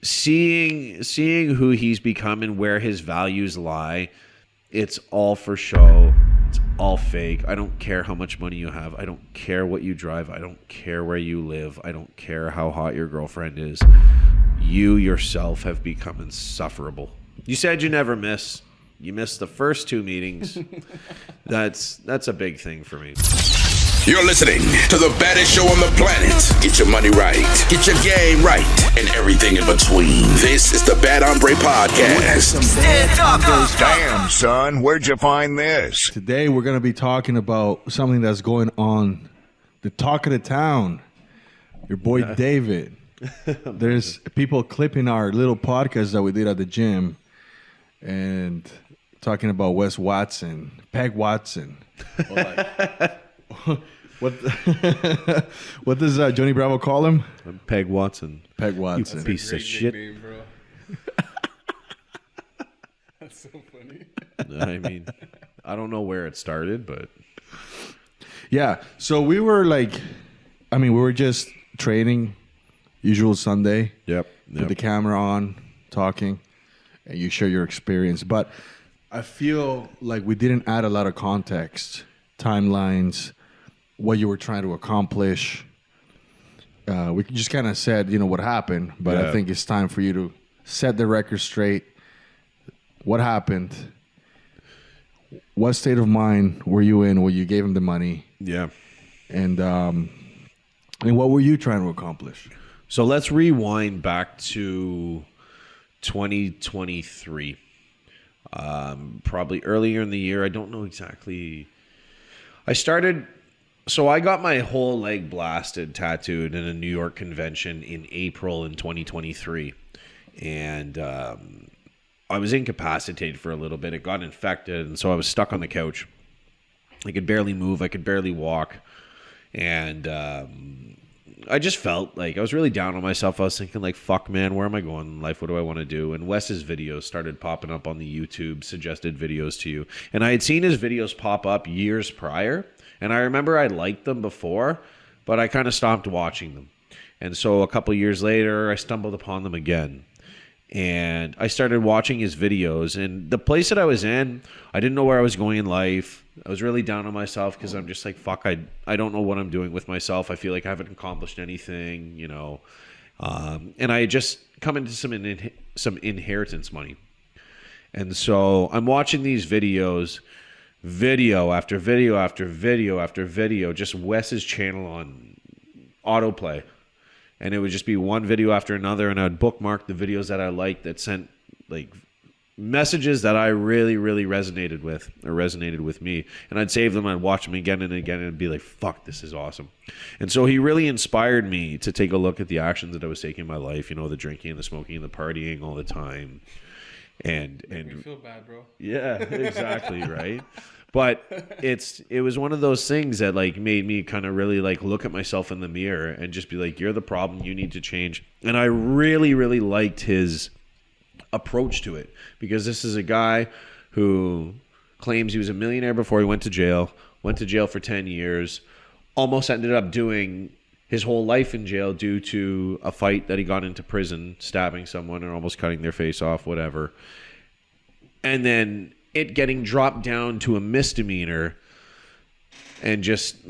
seeing who he's become and where his values lie, it's all for show. It's all fake. I don't care how much money you have. I don't care what you drive. I don't care where you live. I don't care how hot your girlfriend is. You yourself have become insufferable. You said you never miss. You missed the first 2 meetings. That's a big thing for me. You're listening to the baddest show on the planet. Get your money right, get your game right, and everything in between. This is the Bad Hombre Podcast. Damn, son, where'd you find this? Today we're going to be talking about something that's going on. The talk of the town. Your boy David. There's people clipping our little podcast that we did at the gym and talking about Wes Watson, Peg Watson. What does Johnny Bravo call him? Peg Watson. Peg Watson. You piece of shit. Name, bro. That's so funny. I mean, I don't know where it started, but yeah. So we were we were just training, usual Sunday. Yep. Put the camera on, talking, and you share your experience. But I feel like we didn't add a lot of context, timelines, what you were trying to accomplish. We just kind of said, what happened, but I think it's time for you to set the record straight. What happened? What state of mind were you in when you gave him the money? Yeah. And what were you trying to accomplish? So let's rewind back to 2023. Probably earlier in the year. I don't know exactly. I got my whole leg blasted, tattooed in a New York convention in April in 2023. And I was incapacitated for a little bit. It got infected, and so I was stuck on the couch. I could barely move. I could barely walk. And I just felt like I was really down on myself. I was thinking like, fuck, man, where am I going in life? What do I want to do? And Wes's videos started popping up on the YouTube, suggested videos to you. And I had seen his videos pop up years prior. And I remember I liked them before, but I kind of stopped watching them. And so a couple years later, I stumbled upon them again. And I started watching his videos. And the place that I was in, I didn't know where I was going in life. I was really down on myself because I'm just like, fuck, I don't know what I'm doing with myself. I feel like I haven't accomplished anything, And I had just come into some inheritance money. And so I'm watching these videos, video after video after video after video, just Wes's channel on autoplay. And it would just be one video after another, and I'd bookmark the videos that I liked that sent like messages that I really, really resonated with me. And I'd save them, I'd watch them again and again, and I'd be like, fuck, this is awesome. And so he really inspired me to take a look at the actions that I was taking in my life, the drinking and the smoking and the partying all the time. And you feel bad, bro. Yeah, exactly, right? But it was one of those things that like made me kind of really like look at myself in the mirror and just be like, you're the problem, you need to change. And I really, really liked his approach to it, because this is a guy who claims he was a millionaire before he went to jail for 10 years, almost ended up doing his whole life in jail due to a fight that he got into prison, stabbing someone or almost cutting their face off, whatever. And then it getting dropped down to a misdemeanor and just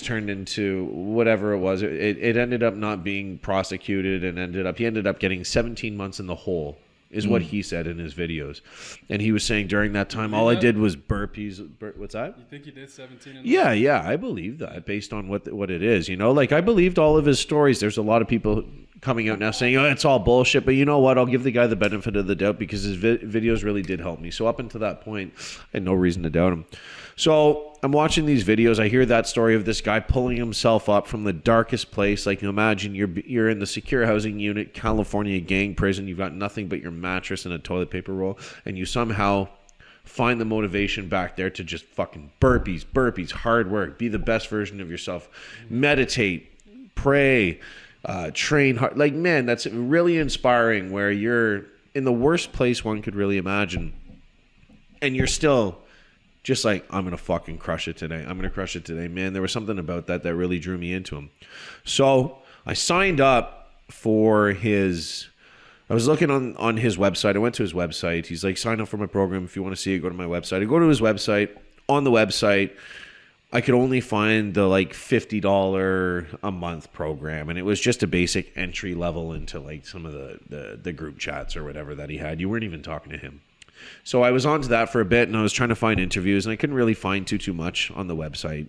turned into whatever it was. It ended up not being prosecuted, and he ended up getting 17 months in the hole, is what he said in his videos. And he was saying during that time, all I did was burpees. What's that? You think he did 17 in Yeah, I believe that based on what it is. I believed all of his stories. There's a lot of people coming out now saying, it's all bullshit. But you know what? I'll give the guy the benefit of the doubt, because his videos really did help me. So up until that point, I had no reason to doubt him. So I'm watching these videos. I hear that story of this guy pulling himself up from the darkest place. Like, imagine you're in the secure housing unit, California gang prison. You've got nothing but your mattress and a toilet paper roll. And you somehow find the motivation back there to just fucking burpees, hard work, be the best version of yourself, meditate, pray, train hard. Like, man, that's really inspiring, where you're in the worst place one could really imagine, and you're still just like, I'm going to fucking crush it today. Man, there was something about that really drew me into him. So I signed up for his I was looking on his website. I went to his website. He's like, sign up for my program. If you want to see it, go to my website. I go to his website. On the website, I could only find the like $50 a month program. And it was just a basic entry level into like some of the group chats or whatever that he had. You weren't even talking to him. So I was onto that for a bit, and I was trying to find interviews, and I couldn't really find too much on the website.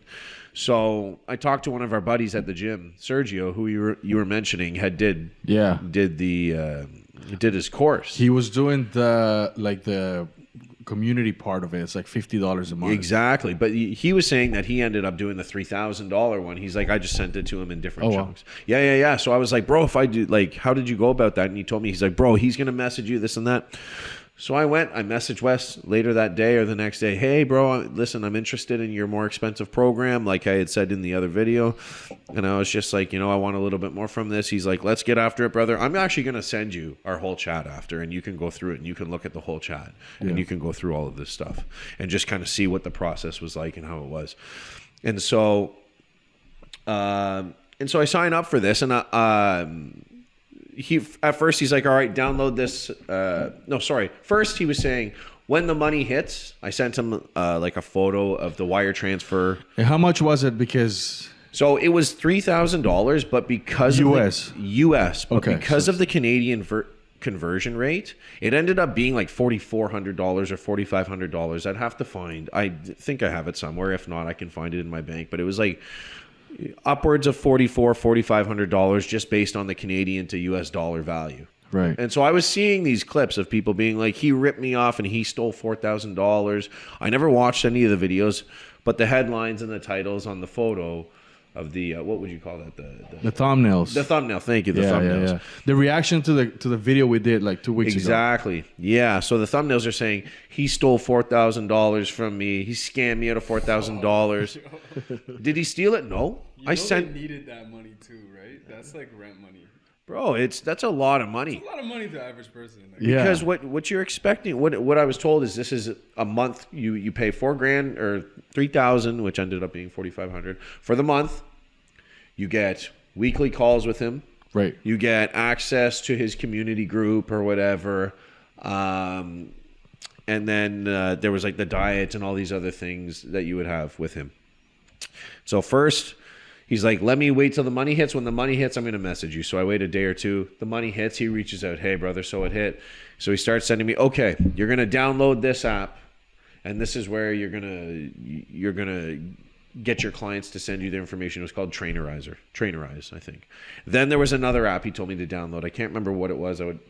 So I talked to one of our buddies at the gym, Sergio, who you were mentioning, did his course. He was doing the community part of it. It's like $50 a month. Exactly, but he was saying that he ended up doing the $3,000 one. He's like, I just sent it to him in different chunks. Wow. Yeah. So I was like, bro, if I do, like, how did you go about that? And he told me, he's like, bro, he's gonna message you this and that. So I messaged Wes later that day or the next day. Hey, bro, listen, I'm interested in your more expensive program, like I had said in the other video. And I was just like, I want a little bit more from this. He's like, let's get after it, brother. I'm actually going to send you our whole chat after, and you can go through it, and you can look at the whole chat, and you can go through all of this stuff and just kind of see what the process was like and how it was. And so I signed up for this, and at first he's like, all right, download this. First he was saying, when the money hits, I sent him like a photo of the wire transfer. And how much was it? So it was $3,000, but because US, but because of the Canadian conversion rate, it ended up being like $4,400 or $4,500. I'd have to find. I think I have it somewhere. If not, I can find it in my bank. But it was like upwards of $4,500 just based on the Canadian to US dollar value. Right. And so I was seeing these clips of people being like, he ripped me off and he stole $4,000. I never watched any of the videos, but the headlines and the titles on the photo of the what would you call that? The thumbnails. The thumbnail. Thank you. The thumbnails. Yeah. The reaction to the video we did like 2 weeks ago. Exactly. Yeah. So the thumbnails are saying he stole $4,000 from me. He scammed me out of $4,000. Did he steal it? No. They needed that money too, right? That's like rent money. Bro, that's a lot of money. It's a lot of money to the average person. Like, because what you're expecting, what I was told is this is a month. You pay $4,000 or $3,000, which ended up being $4,500 for the month. You get weekly calls with him. Right. You get access to his community group or whatever. And then there was like the diet and all these other things that you would have with him. So first, he's like, let me wait till the money hits. When the money hits, I'm going to message you. So I wait a day or two. The money hits. He reaches out. Hey, brother, so it hit. So he starts sending me, okay, you're going to download this app. And this is where you're going to get your clients to send you the information. It was called Trainerize, I think. Then there was another app he told me to download. I can't remember what it was. I would,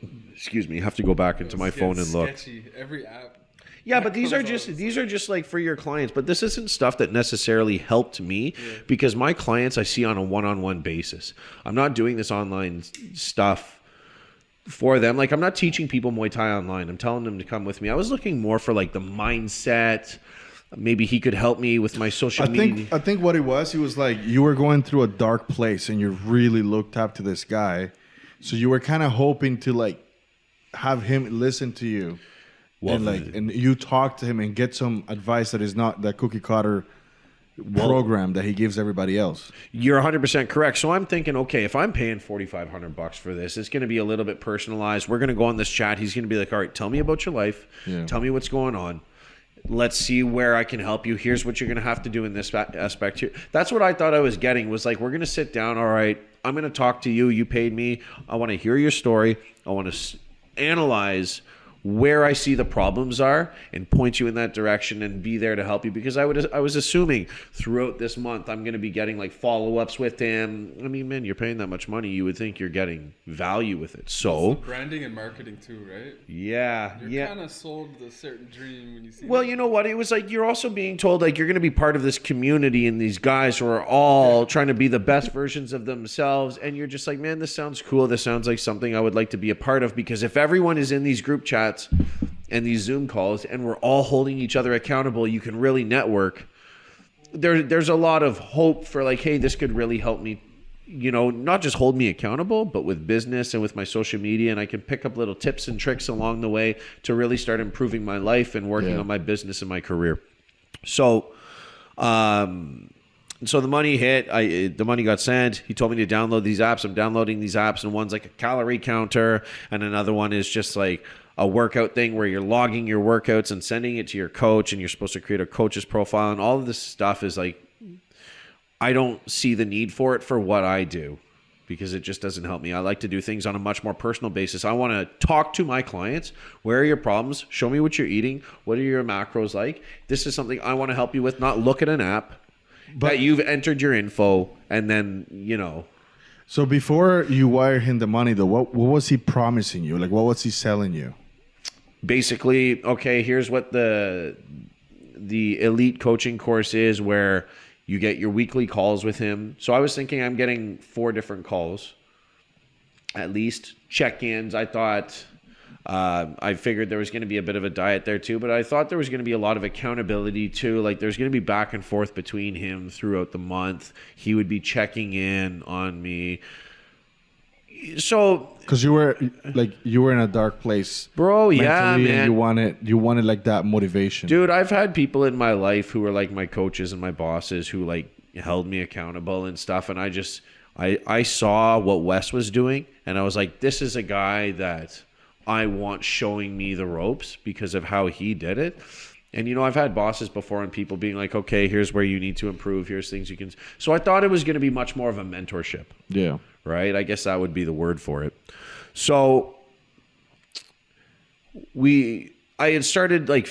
have to go back into my phone and look. Sketchy. Every app. Yeah, but these are just like for your clients. But this isn't stuff that necessarily helped me because my clients I see on a one-on-one basis. I'm not doing this online stuff for them. Like I'm not teaching people Muay Thai online. I'm telling them to come with me. I was looking more for like the mindset. Maybe he could help me with my social media. I think what it was, he was like, you were going through a dark place and you really looked up to this guy. So you were kind of hoping to like have him listen to you. And you talk to him and get some advice that is not that cookie cutter program that he gives everybody else. You're 100% correct. So I'm thinking, okay, if I'm paying $4,500 for this, it's going to be a little bit personalized. We're going to go on this chat. He's going to be like, all right, tell me about your life. Yeah. Tell me what's going on. Let's see where I can help you. Here's what you're going to have to do in this aspect here. That's what I thought I was getting was like, we're going to sit down. All right, I'm going to talk to you. You paid me. I want to hear your story. I want to analyze where I see the problems are and point you in that direction and be there to help you, because I was assuming throughout this month I'm going to be getting like follow-ups with him. I mean, man, you're paying that much money, you would think you're getting value with it. So branding and marketing too, right? Yeah. You're kind of sold a certain dream when you see you know what, it was like you're also being told like you're going to be part of this community and these guys who are all trying to be the best versions of themselves, and you're just like, man, this sounds cool. This sounds like something I would like to be a part of, because if everyone is in these group chats and these Zoom calls and we're all holding each other accountable, you can really network. There's a lot of hope for like, hey, this could really help me, you know, not just hold me accountable, but with business and with my social media, and I can pick up little tips and tricks along the way to really start improving my life and working on my business and my career. So so the money hit. The money got sent. He told me to download these apps. I'm downloading these apps, and one's like a calorie counter, and another one is just like a workout thing where you're logging your workouts and sending it to your coach, and you're supposed to create a coach's profile. And all of this stuff is like, I don't see the need for it for what I do, because it just doesn't help me. I like to do things on a much more personal basis. I want to talk to my clients. Where are your problems? Show me what you're eating. What are your macros like? This is something I want to help you with, not look at an app that you've entered your info and then, you know. So before you wire him the money, though, what was he promising you? Like, what was he selling you? Basically, okay, here's what the elite coaching course is, where you get your weekly calls with him. So I was thinking I'm getting 4 different calls, at least check-ins. I thought, I figured there was going to be a bit of a diet there too, but I thought there was going to be a lot of accountability too. Like there's going to be back and forth between him throughout the month. He would be checking in on me. So, because you were in a dark place, bro. Yeah, mentally, man. And you wanted like that motivation, dude. I've had people in my life who were like my coaches and my bosses who like held me accountable and stuff. And I saw what Wes was doing, and I was like, this is a guy that I want showing me the ropes because of how he did it. And, you know, I've had bosses before and people being like, okay, here's where you need to improve. Here's things you can. So I thought it was going to be much more of a mentorship. Yeah. Right? I guess that would be the word for it. So I had started like,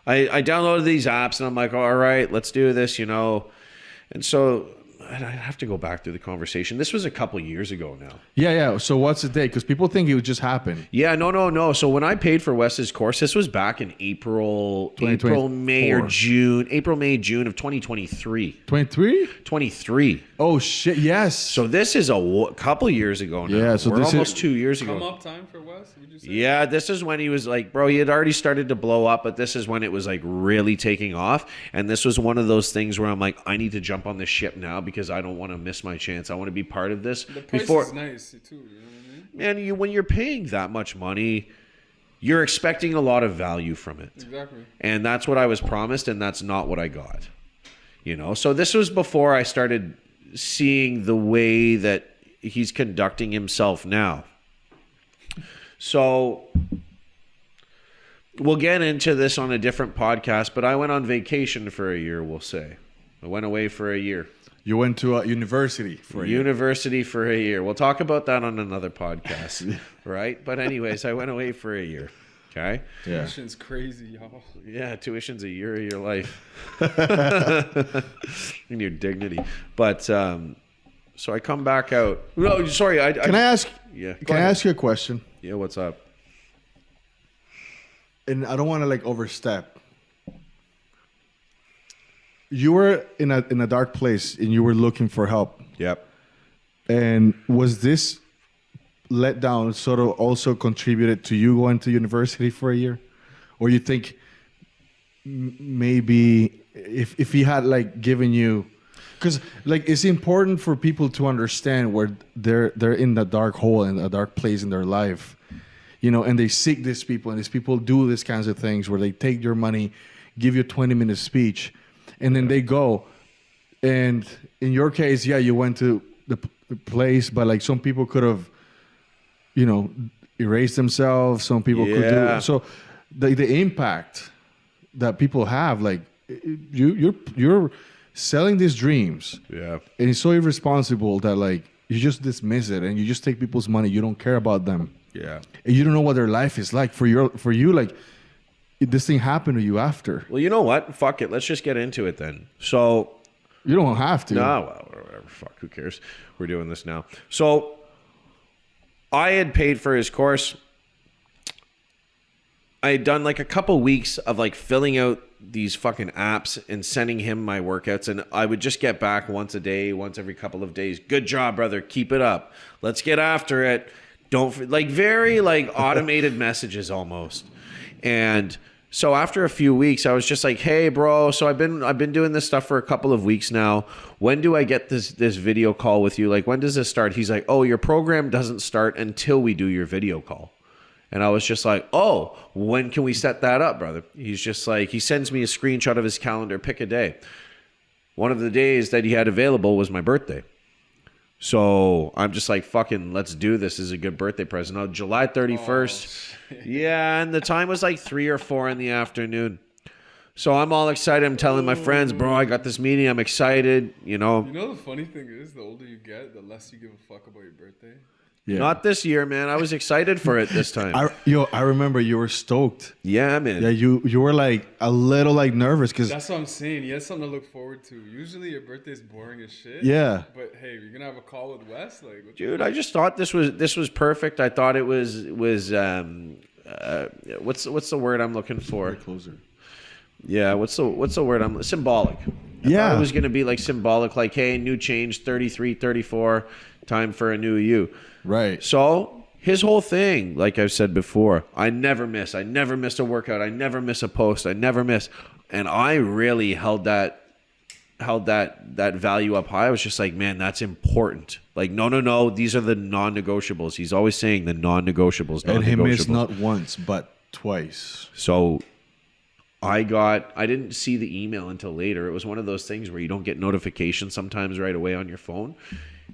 I downloaded these apps and I'm like, all right, let's do this, you know. And so I have to go back through the conversation. This was a couple years ago now. Yeah. So what's the date? Because people think it would just happen. Yeah, no. So when I paid for Wes's course, this was back in April, May, June of 2023. 23. Oh, shit, yes. So this is a couple years ago now. Yeah, so we're this almost is 2 years ago. Come up time for Wes? Would you say? Yeah, this is when he was like, bro, he had already started to blow up, but this is when it was like really taking off. And this was one of those things where I'm like, I need to jump on this ship now because I don't want to miss my chance. I want to be part of this. The price before is nice too, you know what I mean? Man, when you're paying that much money, you're expecting a lot of value from it. Exactly. And that's what I was promised, and that's not what I got. You know, so this was before I started seeing the way that he's conducting himself now. So we'll get into this on a different podcast, but I went on vacation for a year, we'll say. I went away for a year. You went to a university for a year. University for a year. We'll talk about that on another podcast, right? But anyways, I went away for a year. Okay? Yeah. Tuition's crazy, y'all. Yeah, tuition's a year of your life. And your dignity. But so I come back out. No, sorry. Can I ask? Yeah. Can I ask you a question? Yeah, what's up? And I don't want to like overstep. You were in a dark place and you were looking for help. Yep. And was this letdown sort of also contributed to you going to university for a year? Or you think maybe if he had like given you, because like it's important for people to understand where they're in the dark hole, in a dark place in their life, you know, and they seek these people, and these people do these kinds of things where they take your money, give you a 20-minute speech, and then they go. And in your case, yeah, you went to the place, but like some people could have, you know, erased themselves. Some people could do so. The impact that people have, like you're selling these dreams, Yeah. and it's so irresponsible that like you just dismiss it and you just take people's money. You don't care about them. Yeah. And you don't know what their life is like. For you, like this thing happened to you after. Well, you know what? Fuck it. Let's just get into it then. So You don't have to. no, well, whatever. Fuck. Who cares? We're doing this now. So I had paid for his course. I had done like a couple weeks of like filling out these fucking apps and sending him my workouts, and I would just get back once a day, once every couple of days. Good job, brother. Keep it up. Let's get after it. Don't like very like automated messages almost. And so after a few weeks, I was just like, "Hey, bro. So I've been doing this stuff for a couple of weeks now. When do I get this video call with you? Like, when does this start?" He's like, "Oh, your program doesn't start until we do your video call." And I was just like, "Oh, when can we set that up, brother?" He's just like, he sends me a screenshot of his calendar, pick a day. one of the days that he had available was my birthday. So I'm just like, fucking, let's do this. This is a good birthday present. On July 31st. Yeah, and the time was like 3 or 4 in the afternoon. So I'm all excited. I'm telling my friends, bro, I got this meeting. I'm excited, You know the funny thing is, the older you get, the less you give a fuck about your birthday. Yeah. Not this year, man. I was excited for it this time. I remember you were stoked. Yeah, man. Yeah, you were like a little like nervous because That's what I'm saying. You had something to look forward to. Usually your birthday's boring as shit. Yeah. But hey, you're gonna have a call with Wes, like, what Dude, I just thought this was perfect. I thought it was what's the word I'm looking for? closer. Yeah, what's the word? Symbolic. I Yeah. thought it was going to be like symbolic, like, hey, new change, 33, 34, time for a new you. Right. So his whole thing, like I've said before, I never miss a workout. I never miss a post. I never miss. And I really held that value up high. I was just like, man, that's important. Like, no, these are the non-negotiables. He's always saying the non-negotiables. And he missed non-negotiables. not once, but twice. So I didn't see the email until later. It was one of those things where you don't get notifications sometimes right away on your phone.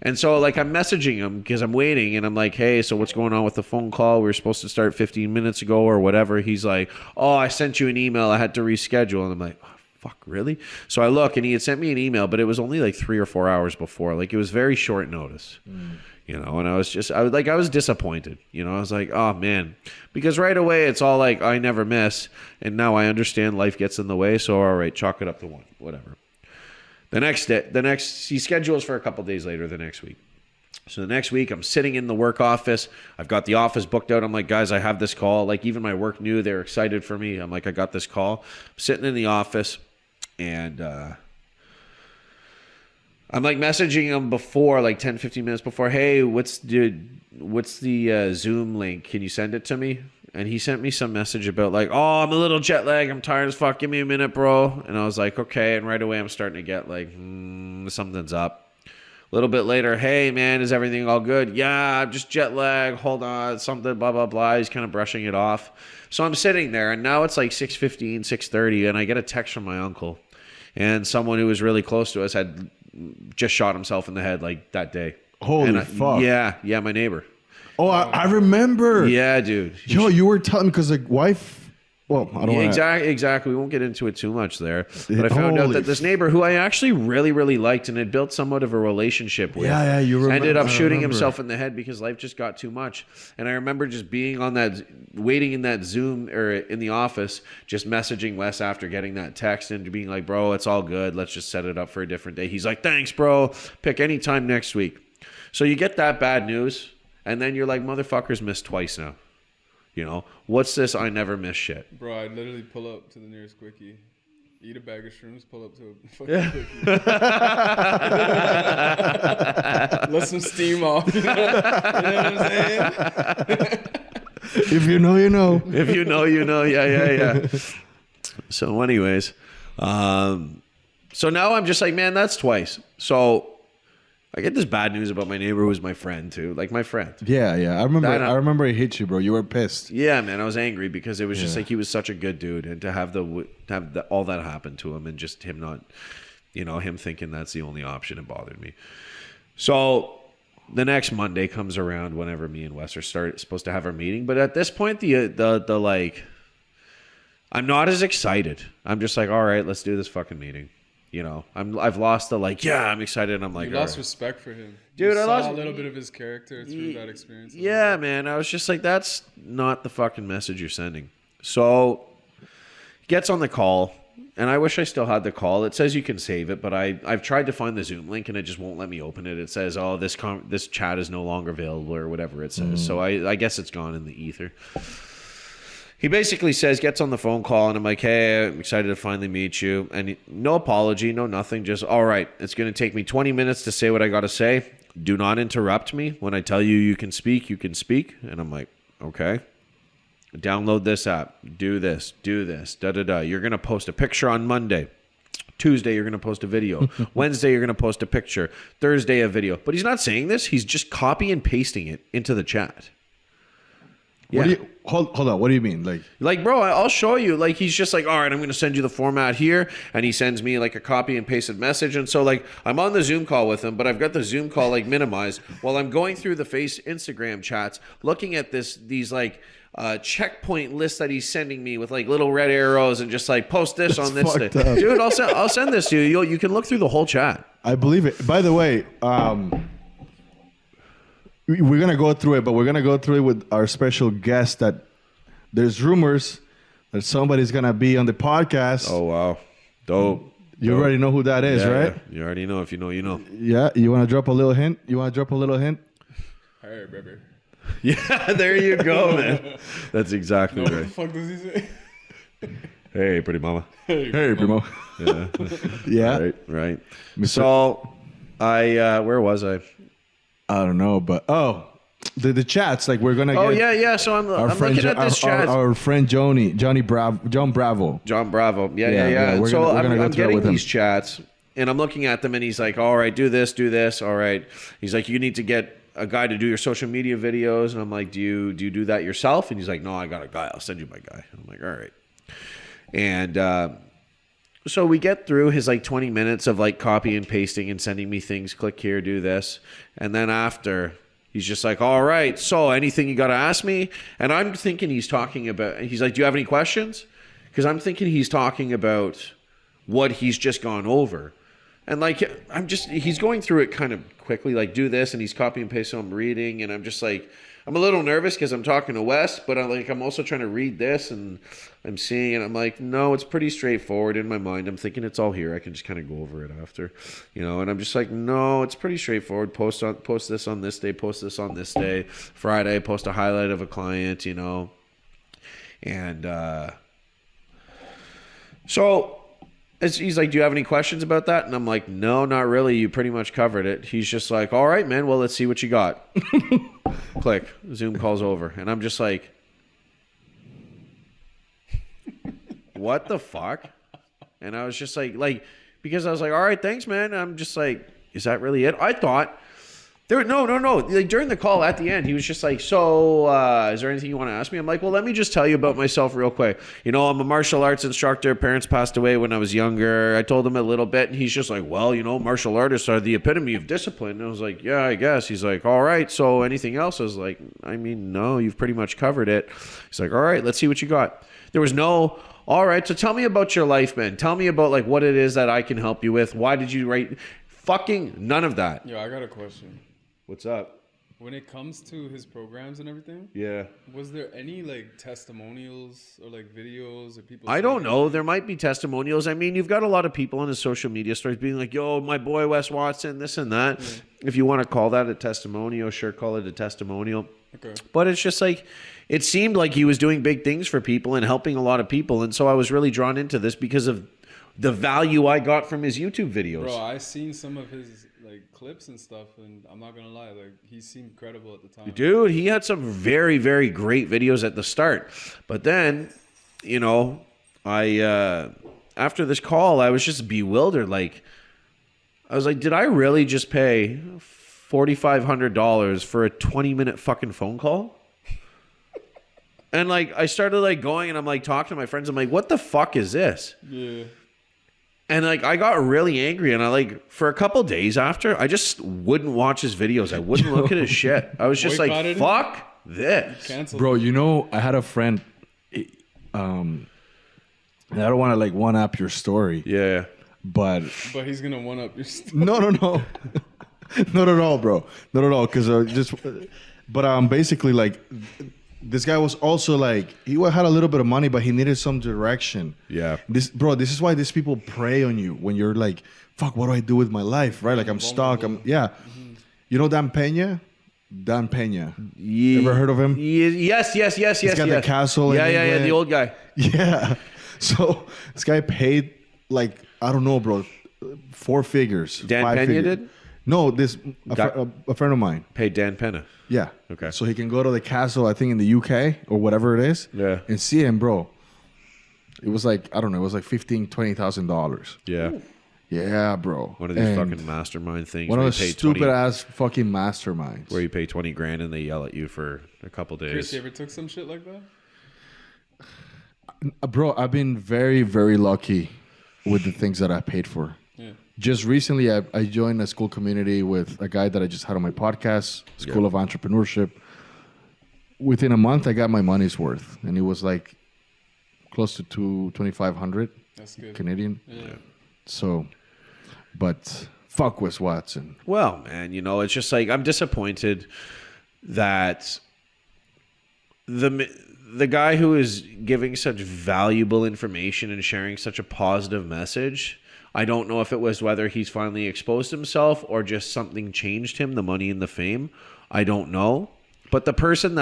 And so, like, I'm messaging him because I'm waiting, and I'm like, hey, so what's going on with the phone call? We were supposed to start 15 minutes ago or whatever. He's like, oh, I sent you an email. I had to reschedule. And I'm like, oh, fuck, really? So I look, and he had sent me an email, but it was only like 3 or 4 hours before. Like, it was very short notice. You know, and I was disappointed. You know, I was like, oh, man. Because right away, it's all like, I never miss. And now I understand life gets in the way. So, all right, chalk it up to 1. Whatever. He schedules for a couple days later the next week. So the next week, I'm sitting in the work office. I've got the office booked out. I'm like, guys, I have this call. Like, even my work knew. They're excited for me. I'm like, I got this call. I'm sitting in the office, and I'm like messaging him before, like 10, 15 minutes before, hey, what's the Zoom link? Can you send it to me? And he sent me some message about like, oh, I'm a little jet lagged. I'm tired as fuck. Give me a minute, bro. And I was like, okay. And right away, I'm starting to get like, something's up. A little bit later, hey, man, is everything all good? Yeah, I'm just jet lagged. Hold on, something, blah, blah, blah. He's kind of brushing it off. So I'm sitting there, and now it's like 6:15, 6:30, and I get a text from my uncle. And someone who was really close to us had just shot himself in the head like that day. Holy fuck. Yeah, my neighbor. Oh, I remember. Yeah, dude. Yo, you were telling me because the wife. Well, I don't want Exactly. We won't get into it too much there. But I found out that this neighbor, who I actually really, really liked and had built somewhat of a relationship with, you remember, ended up shooting himself in the head because life just got too much. And I remember just being on that, waiting in that Zoom or in the office, just messaging Wes after getting that text and being like, bro, it's all good. Let's just set it up for a different day. He's like, thanks, bro. Pick any time next week. So you get that bad news, and then you're like, motherfuckers missed twice now. You know, what's this I never miss shit? Bro, I'd literally pull up to the nearest quickie, eat a bag of shrooms, pull up to a fucking quickie. Let some steam off. You know what I'm saying? If you know, you know. If you know, you know. Yeah. So anyways, so now I'm just like, man, that's twice. So I get this bad news about my neighbor who was my friend too. Like my friend. Yeah. I remember he hit you, bro. You were pissed. Yeah, man. I was angry because it was just like he was such a good dude, and to have all that happen to him, and just him not, him thinking that's the only option, it bothered me. So the next Monday comes around whenever me and Wes are supposed to have our meeting, but at this point the like, I'm not as excited. I'm just like, all right, let's do this fucking meeting. I've lost the like, yeah, I'm excited. And I'm like, you lost right. Respect for him. Dude, I lost a little bit of his character through that experience. Yeah, man. I was just like, that's not the fucking message you're sending. So he gets on the call, and I wish I still had the call. It says you can save it, but I've tried to find the Zoom link, and it just won't let me open it. It says, oh, this chat is no longer available, or whatever it says. So I guess it's gone in the ether. He basically gets on the phone call, and I'm like, hey, I'm excited to finally meet you. And no apology, no nothing. Just, all right, it's going to take me 20 minutes to say what I got to say. Do not interrupt me. When I tell you you can speak, you can speak. And I'm like, okay. Download this app. Do this. Da-da-da. You're going to post a picture on Monday. Tuesday, you're going to post a video. Wednesday, you're going to post a picture. Thursday, a video. But he's not saying this. He's just copy and pasting it into the chat. Yeah. Hold on. What do you mean? Like, bro, I'll show you. Like, he's just like, all right, I'm going to send you the format here. And he sends me like a copy and pasted message. And so like, I'm on the Zoom call with him, but I've got the Zoom call like minimized while I'm going through the Instagram chats, looking at these like checkpoint lists that he's sending me with like little red arrows and just like post this on this day. Dude, I'll send this to you. You can look through the whole chat. I believe it. By the way, we're going to go through it, but we're going to go through it with our special guest that there's rumors that somebody's going to be on the podcast. Oh, wow. Dope. You already know who that is, right? Yeah. You already know. If you know, you know. Yeah. You want to drop a little hint? Hey, baby. Yeah, there you go, man. That's exactly What right. the fuck does he say? Hey, pretty mama. Hey, primo. Yeah. Yeah. Right. So, where was I? I don't know, but the chats, like we're gonna. Oh get yeah. So I'm looking at this chat. Our friend John Bravo. John Bravo. Yeah. We're I'm through it getting with him. these chats, and I'm looking at them, and he's like, "All right, do this. All right." He's like, "You need to get a guy to do your social media videos," and I'm like, "Do you do that yourself?" And he's like, "No, I got a guy. I'll send you my guy." And I'm like, "All right." And so we get through his like 20 minutes of like copy and pasting and sending me things. Click here, do this, and then after. He's just like, all right, so anything you got to ask me? And I'm thinking he's talking about, he's like, do you have any questions? Because I'm thinking he's talking about what he's just gone over. And like, he's going through it kind of quickly, like do this, and he's copy and paste, so I'm reading, and I'm just like, I'm a little nervous because I'm talking to Wes, but I'm also trying to read this, and I'm seeing, and I'm like, no, it's pretty straightforward in my mind. I'm thinking it's all here. I can just kind of go over it after, and I'm just like, no, it's pretty straightforward. Post this on this day, post this on this day. Friday, post a highlight of a client, and so he's like, do you have any questions about that? And I'm like, no, not really. You pretty much covered it. He's just like, all right, man, well, let's see what you got. Click. Zoom calls over. And I'm just like, what the fuck? And I was just like, because I was like, all right, thanks, man. I'm just like, is that really it? I thought no. Like during the call at the end, he was just like, so is there anything you want to ask me? I'm like, well, let me just tell you about myself real quick. I'm a martial arts instructor. Parents passed away when I was younger. I told him a little bit, and he's just like, well, martial artists are the epitome of discipline. And I was like, yeah, I guess. He's like, all right, so anything else? I was like, I mean, no, you've pretty much covered it. He's like, all right, let's see what you got. There was no, all right, so tell me about your life, man. Tell me about like what it is that I can help you with. Why did you write? Fucking none of that. Yo, I got a question. What's up? When it comes to his programs and everything, Yeah. was there any like testimonials or like videos or people? I don't know. There might be testimonials. I mean, you've got a lot of people on his social media stories being like, yo, my boy Wes Watson, this and that. Yeah. If you want to call that a testimonial, sure, call it a testimonial. Okay. But it's just like, it seemed like he was doing big things for people and helping a lot of people. And so I was really drawn into this because of the value I got from his YouTube videos. Bro, I seen some of his like clips and stuff, and I'm not gonna lie, like he seemed credible at the time. Dude, he had some very, very great videos at the start. But then, I after this call, I was just bewildered. Like, I was like, did I really just pay $4,500 for a 20-minute fucking phone call? And like, I started like going, and I'm like talking to my friends. I'm like, what the fuck is this? Yeah. And like, I got really angry, and I like, for a couple days after, I just wouldn't watch his videos. I wouldn't look at his shit. I was just like, fuck this. Canceled. Bro, I had a friend, and I don't want to like one-up your story. Yeah. But he's gonna one-up your story. No. Not at all, bro. Not at all. But basically like, this guy was also like, he had a little bit of money, but he needed some direction. Yeah. This is why these people prey on you when you're like, fuck, what do I do with my life? Right? Like I'm stuck. Mm-hmm. You know Dan Pena? Dan Pena. Yeah. Ever heard of him? Yes. He's got the castle. Yeah, the old guy. Yeah. So this guy paid like, I don't know, bro, 4 figures. Dan 5 Pena figures. did? No, a friend of mine. Paid Dan Pena. Yeah. Okay. So he can go to the castle, I think in the UK or whatever it is. Yeah. And see him, bro. It was like, I don't know, it was like $15,000, $20,000. Yeah. Yeah, bro. One of these And fucking mastermind things. one of where those you pay stupid ass fucking masterminds. where you pay 20 grand and they yell at you for a couple days. Chris, you ever took some shit like that? Bro, I've been very, very lucky with the things that I paid for. Yeah. Just recently, I joined a school community with a guy that I just had on my podcast, School of Entrepreneurship. Within a month, I got my money's worth, and it was like close to 2,500 That's good. Canadian. Yeah. So, but fuck Wes Watson. Well, man, you know, it's just like I'm disappointed that the guy who is giving such valuable information and sharing such a positive message, I don't know if it was whether he's finally exposed himself or just something changed him, the money and the fame. I don't know. But the person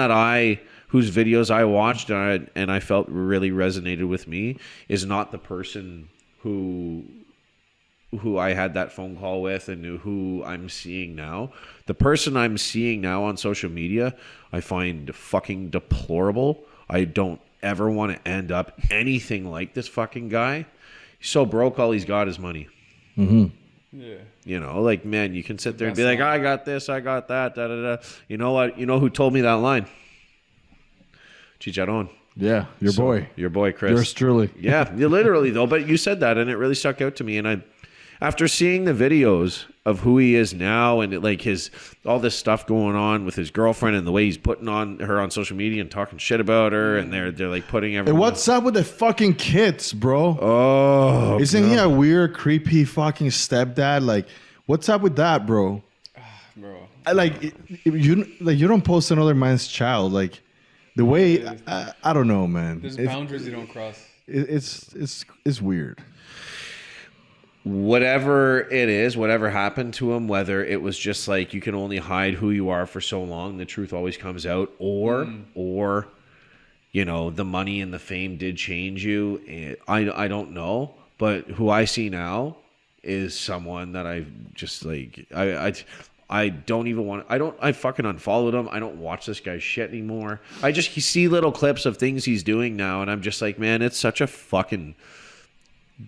whose videos I watched and I felt really resonated with me is not the person who I had that phone call with and who I'm seeing now. The person I'm seeing now on social media, I find fucking deplorable. I don't ever want to end up anything like this fucking guy. He's so broke, all he's got is money. Mm-hmm. Yeah. You know, like, man, you can sit there and be like, I got this, I got that, da da da. You know what? You know who told me that line? Chicharron. Yeah, your boy, Chris. Yours truly. Yeah, literally though. But you said that, and it really stuck out to me. And after seeing the videos of who he is now, and like all this stuff going on with his girlfriend, and the way he's putting on her on social media and talking shit about her, and they're like putting everyone. And what's up with the fucking kids, bro? Oh, isn't he a weird, creepy fucking stepdad? Like, what's up with that, bro? Bro. You don't post another man's child, like. The way I don't know, man. There's boundaries you don't cross. It's weird. Whatever it is, whatever happened to him, whether it was just like you can only hide who you are for so long, the truth always comes out, or you know, the money and the fame did change you. I don't know, but who I see now is someone that I just like I don't even want. I fucking unfollowed him. I don't watch this guy's shit anymore. I just see little clips of things he's doing now, and I'm just like, man, it's such a fucking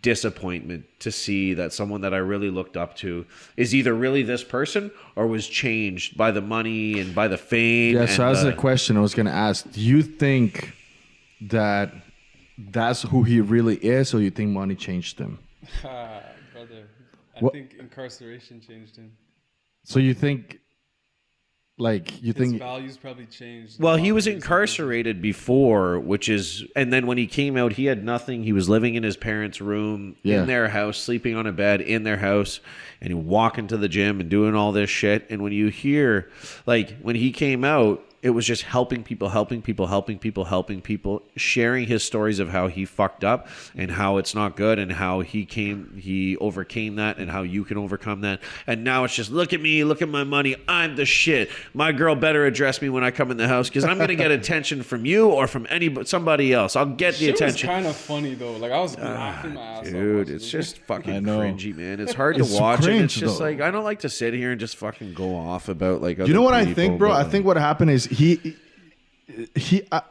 disappointment to see that someone that I really looked up to is either really this person or was changed by the money and by the fame. Yeah, so that's the question I was going to ask. Do you think that that's who he really is, or you think money changed him? Brother, I think incarceration changed him. So you think, his values probably changed. Well, he was incarcerated before, and then when he came out, he had nothing. He was living in his parents' room, in their house, sleeping on a bed in their house, and he walking to the gym and doing all this shit. And when you hear, like, when he came out, it was just helping people, sharing his stories of how he fucked up and how it's not good and how he overcame that and how you can overcome that. And now it's just, look at me, look at my money. I'm the shit. My girl better address me when I come in the house because I'm going to get attention from you or from somebody else. I'll get the attention. It's kind of funny though. Like I was laughing my ass off. Dude, it's just fucking cringy, man. It's hard It's to watch. cringe, And it's just though. like, I don't like to sit here and just fucking go off about like other you know what I people, think, bro? but, I think what happened is he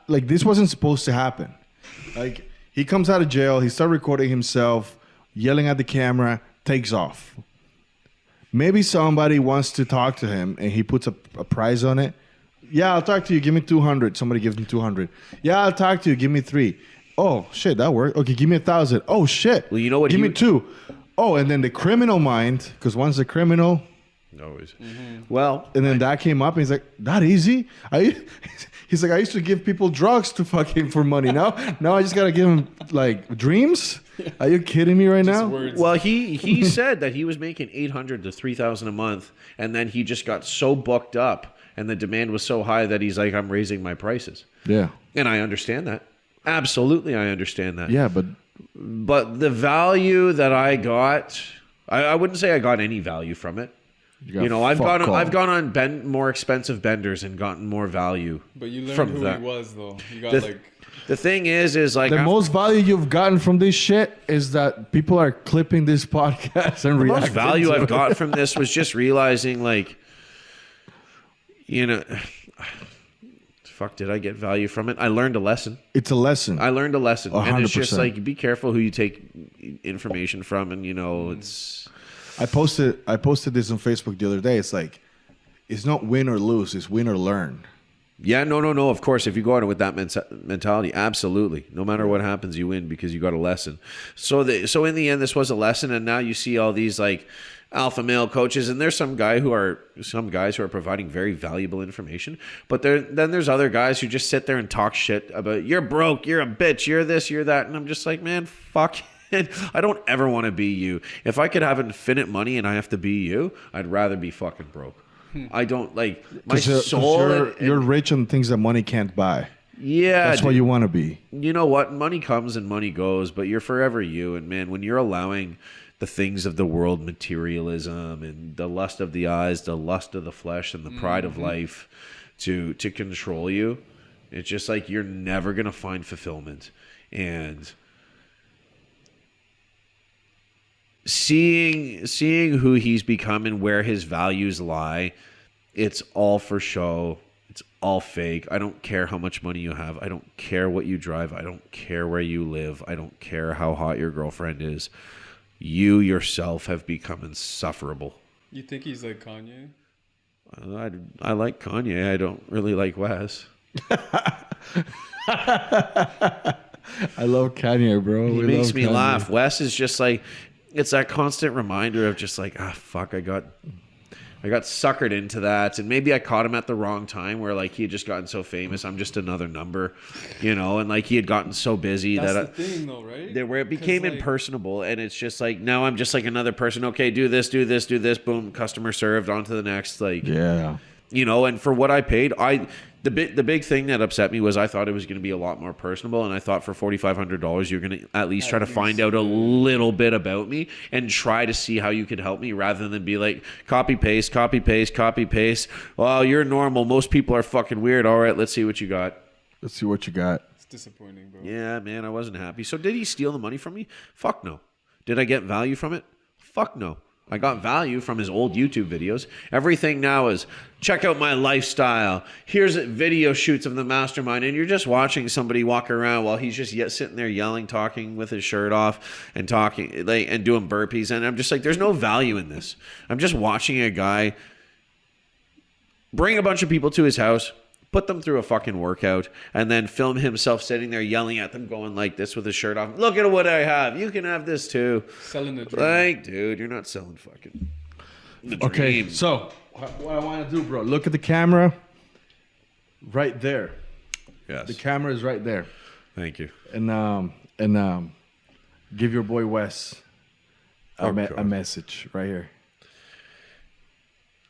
like this wasn't supposed to happen. Like he comes out of jail, he started recording himself, yelling at the camera, takes off. Maybe somebody wants to talk to him and he puts a prize on it. Yeah, I'll talk to you. Give me 200. Somebody gives him 200. Yeah, I'll talk to you. Give me 3. Oh shit, that worked. Okay, give me 1,000. Oh shit. Well, you know what? Give me 2. Oh, and then the criminal mind, because once the criminal. Always. Well, And then that came up, and he's like, "That easy?" He's like, "I used to give people drugs to fucking for money. Now I just gotta give them like dreams." Are you kidding me right now? Words. well, he said that he was making $800 to $3,000 a month, and then he just got so booked up, and the demand was so high that he's like, "I'm raising my prices." Yeah, And I understand that. Absolutely, I understand that. yeah, but But the value that I got, I wouldn't say I got any value from it. got You know, I've fuck gone all. on more expensive benders and gotten more value. But you learned from who that. he was though. You got The, the thing is like the most value you've gotten from this shit is that people are clipping this podcast and the most reacting value to I've it. got from this was just realizing, like, you know, fuck, did I get value from it? I learned a lesson. It's a lesson. I learned a lesson, and it's just 100%. like, be careful who you take information from, and it's. I posted this on Facebook the other day. It's like, it's not win or lose, it's win or learn. Yeah, no. Of course, if you go at it with that mentality, absolutely. No matter what happens, you win because you got a lesson. So in the end, this was a lesson, and now you see all these like alpha male coaches, and there's some guys who are providing very valuable information. But then there's other guys who just sit there and talk shit about you're broke, you're a bitch, you're this, you're that, and I'm just like, man, fuck. I don't ever want to be you. If I could have infinite money and I have to be you, I'd rather be fucking broke. I don't like my soul. You're rich on things that money can't buy. Yeah, that's what you want to be. You know what? Money comes and money goes, but you're forever you. And man, when you're allowing the things of the world, materialism and the lust of the eyes, the lust of the flesh, and the pride of life to control you, it's just like you're never gonna find fulfillment. And seeing who he's become and where his values lie, it's all for show. It's all fake. I don't care how much money you have. I don't care what you drive. I don't care where you live. I don't care how hot your girlfriend is. You yourself have become insufferable. You think he's like Kanye? I like Kanye. I don't really like Wes. I love Kanye, bro. He makes me laugh. Wes is just like, it's that constant reminder of just like, fuck, I got suckered into that, and maybe I caught him at the wrong time where like he had just gotten so famous. I'm just another number, and like he had gotten so busy. That's the thing, though, right? Where it became impersonable, and it's just like now I'm just like another person. Okay, do this, boom, customer served, on to the next. Like, yeah, and for what I paid, the big thing that upset me was I thought it was going to be a lot more personable, and I thought for $4,500 you're going to at least try to find out a little bit about me and try to see how you could help me, rather than be like copy paste. Well, you're normal. Most people are fucking weird. All right, let's see what you got. Let's see what you got. It's disappointing, bro. Yeah, man, I wasn't happy. So did he steal the money from me? Fuck no. Did I get value from it? Fuck no. I got value from his old YouTube videos. Everything now is check out my lifestyle. Here's video shoots of the mastermind, and you're just watching somebody walk around while he's just sitting there yelling, talking with his shirt off, and talking like and doing burpees. And I'm just like, there's no value in this. I'm just watching a guy bring a bunch of people to his house, put them through a fucking workout, and then film himself sitting there yelling at them, going like this with his shirt off. Look at what I have. You can have this too. Selling the dream. Like, dude, you're not selling fucking the dream. Okay, so what I want to do, bro, look at the camera right there. Yes. The camera is right there. Thank you. And give your boy Wes a God. message right here.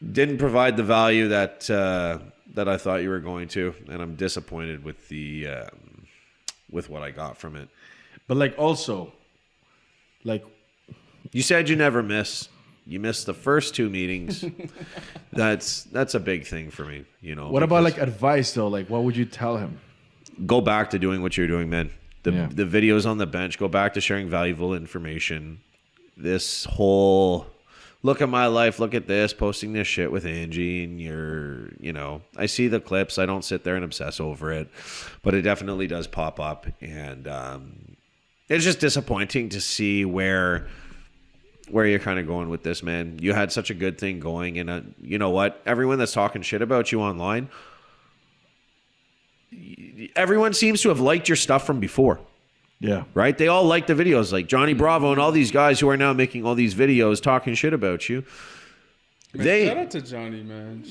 Didn't provide the value that I thought you were going to, and I'm disappointed with with what I got from it. But like also, like you said, you never miss. You missed the first 2 meetings. That's a big thing for me. What about like advice though? Like, what would you tell him? Go back to doing what you're doing, man. The videos on the bench. Go back to sharing valuable information. This whole look at my life, look at this, posting this shit with Angie, and I see the clips. I don't sit there and obsess over it, but it definitely does pop up. And it's just disappointing to see where you're kind of going with this, man. You had such a good thing going, and you know what? Everyone that's talking shit about you online, everyone seems to have liked your stuff from before. Yeah. Right? They all like the videos, like Johnny Bravo and all these guys who are now making all these videos talking shit about you. Man, shout out to Johnny, man.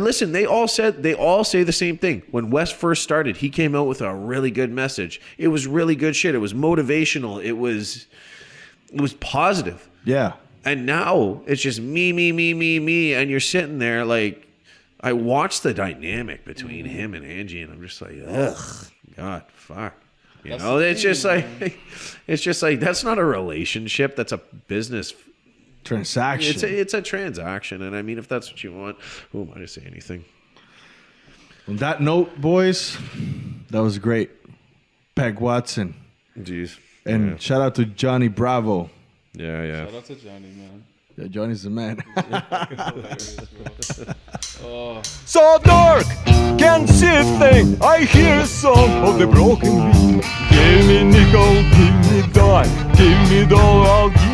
Listen, they all say the same thing. When Wes first started, he came out with a really good message. It was really good shit. It was motivational. It was positive. Yeah. And now it's just me, and you're sitting there like, I watched the dynamic between him and Angie, and I'm just like, ugh, God, fuck. It's just like that's not a relationship. That's a business transaction. It's a transaction, and I mean, if that's what you want, who am I to say anything? On that note, boys, that was great. Peg Watson. Jeez. And shout out to Johnny Bravo. Yeah. Shout out to Johnny, man. Yeah, Johnny's the man. Oh. So dark, can't see a thing. I hear a song of the broken beat. Give me nickel, give me dime, give me dollar, I'll give